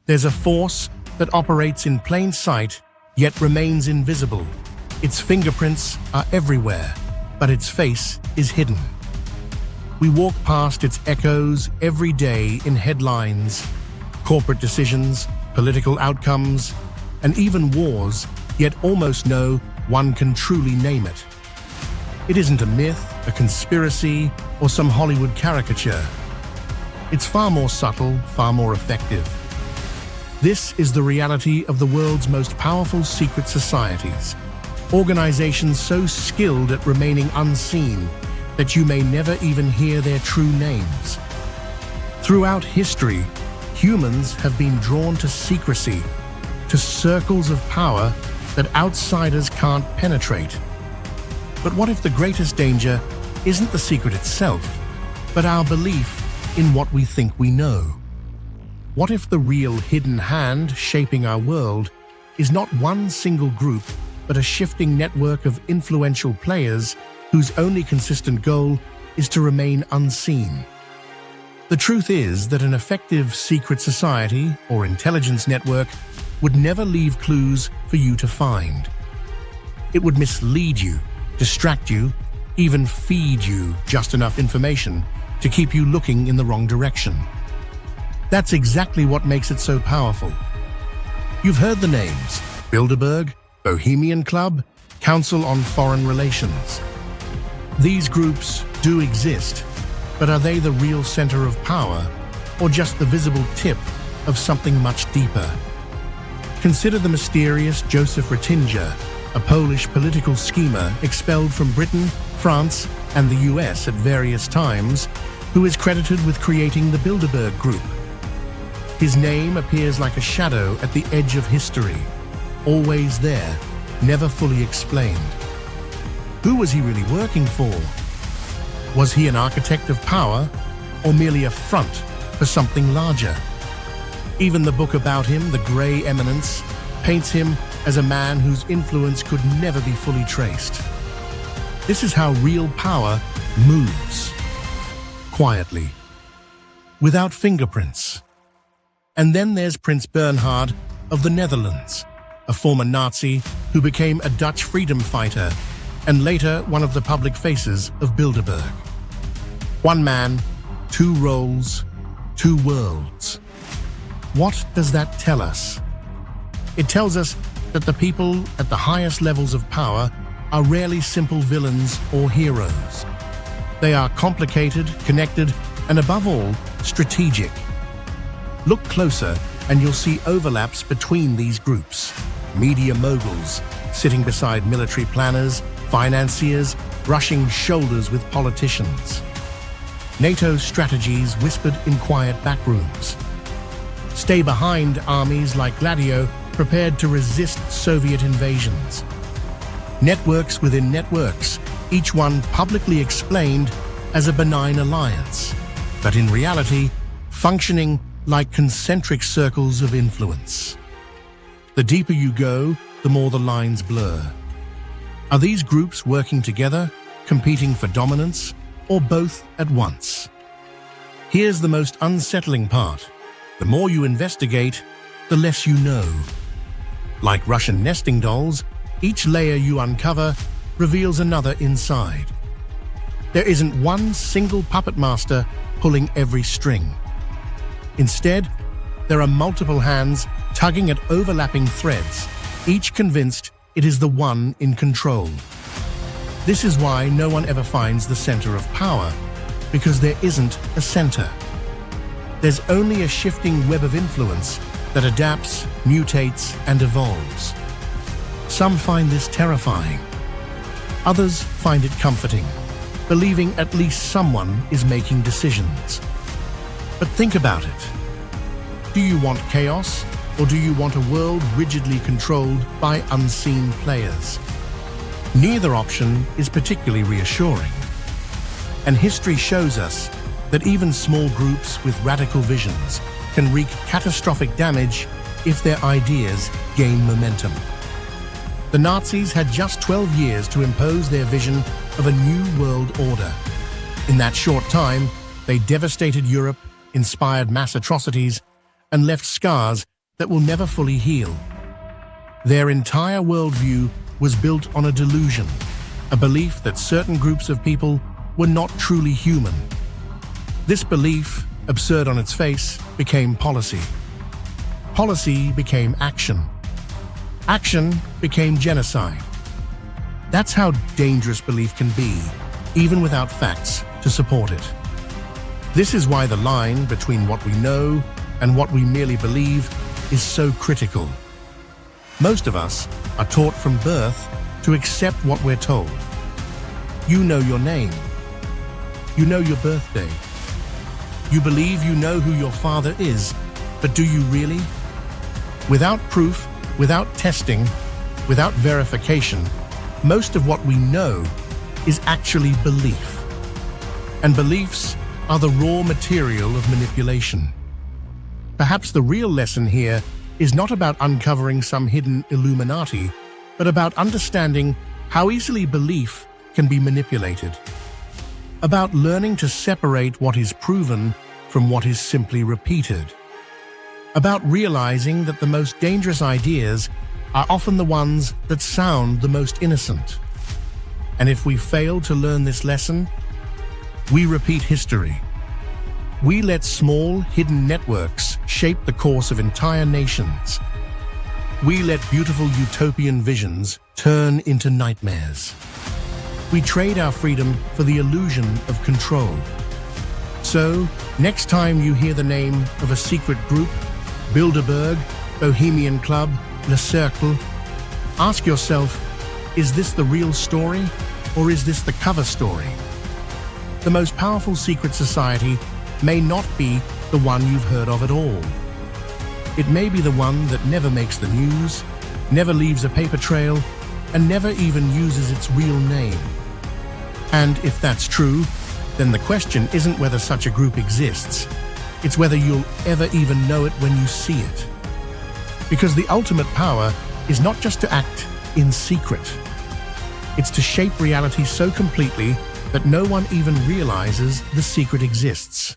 There's a force that operates in plain sight, yet remains invisible. Its fingerprints are everywhere, but its face is hidden. We walk past its echoes every day in headlines, corporate decisions, political outcomes, and even wars, yet almost no one can truly name it. It isn't a myth, a conspiracy, or some Hollywood caricature. It's far more subtle, far more effective. This is the reality of the world's most powerful secret societies, organizations so skilled at remaining unseen that you may never even hear their true names. Throughout history, humans have been drawn to secrecy, to circles of power that outsiders can't penetrate. But what if the greatest danger isn't the secret itself, but our belief in what we think we know? What if the real hidden hand shaping our world is not one single group, but a shifting network of influential players whose only consistent goal is to remain unseen? The truth is that an effective secret society or intelligence network would never leave clues for you to find. It would mislead you, distract you, even feed you just enough information to keep you looking in the wrong direction. That's exactly what makes it so powerful. You've heard the names: Bilderberg, Bohemian Club, Council on Foreign Relations. These groups do exist, but are they the real center of power, or just the visible tip of something much deeper? Consider the mysterious Joseph Ratzinger, a Polish political schemer expelled from Britain, France, and the US at various times, who is credited with creating the Bilderberg Group. His name appears like a shadow at the edge of history, always there, never fully explained. Who was he really working for? Was he an architect of power, or merely a front for something larger? Even the book about him, The Grey Eminence, paints him as a man whose influence could never be fully traced. This is how real power moves. Quietly. Without fingerprints. And then there's Prince Bernhard of the Netherlands, a former Nazi who became a Dutch freedom fighter and later one of the public faces of Bilderberg. One man, two roles, two worlds. What does that tell us? It tells us that the people at the highest levels of power are rarely simple villains or heroes. They are complicated, connected, and above all, strategic. Look closer and you'll see overlaps between these groups. Media moguls sitting beside military planners, financiers, brushing shoulders with politicians. NATO strategies whispered in quiet backrooms. Stay-behind armies like Gladio prepared to resist Soviet invasions. Networks within networks, each one publicly explained as a benign alliance, but in reality, functioning like concentric circles of influence. The deeper you go, the more the lines blur. Are these groups working together, competing for dominance, or both at once? Here's the most unsettling part. The more you investigate, the less you know. Like Russian nesting dolls, each layer you uncover reveals another inside. There isn't one single puppet master pulling every string. Instead, there are multiple hands tugging at overlapping threads, each convinced it is the one in control. This is why no one ever finds the center of power, because there isn't a center. There's only a shifting web of influence that adapts, mutates, and evolves. Some find this terrifying. Others find it comforting, believing at least someone is making decisions. But think about it. Do you want chaos, or do you want a world rigidly controlled by unseen players? Neither option is particularly reassuring. And history shows us that even small groups with radical visions can wreak catastrophic damage if their ideas gain momentum. The Nazis had just 12 years to impose their vision of a new world order. In that short time, they devastated Europe, inspired mass atrocities, and left scars that will never fully heal. Their entire worldview was built on a delusion, a belief that certain groups of people were not truly human. This belief, absurd on its face, became policy. Policy became action. Action became genocide. That's how dangerous belief can be, even without facts to support it. This is why the line between what we know and what we merely believe is so critical. Most of us are taught from birth to accept what we're told. You know your name. You know your birthday. You believe you know who your father is, but do you really? Without proof, without testing, without verification, most of what we know is actually belief. And beliefs are the raw material of manipulation. Perhaps the real lesson here is not about uncovering some hidden Illuminati, but about understanding how easily belief can be manipulated. About learning to separate what is proven from what is simply repeated. About realizing that the most dangerous ideas are often the ones that sound the most innocent. And if we fail to learn this lesson, we repeat history. We let small, hidden networks shape the course of entire nations. We let beautiful utopian visions turn into nightmares. We trade our freedom for the illusion of control. So, next time you hear the name of a secret group, Bilderberg, Bohemian Club, Le Cercle, ask yourself, is this the real story, or is this the cover story? The most powerful secret society may not be the one you've heard of at all. It may be the one that never makes the news, never leaves a paper trail, and never even uses its real name. And if that's true, then the question isn't whether such a group exists. It's whether you'll ever even know it when you see it. Because the ultimate power is not just to act in secret. It's to shape reality so completely that no one even realizes the secret exists.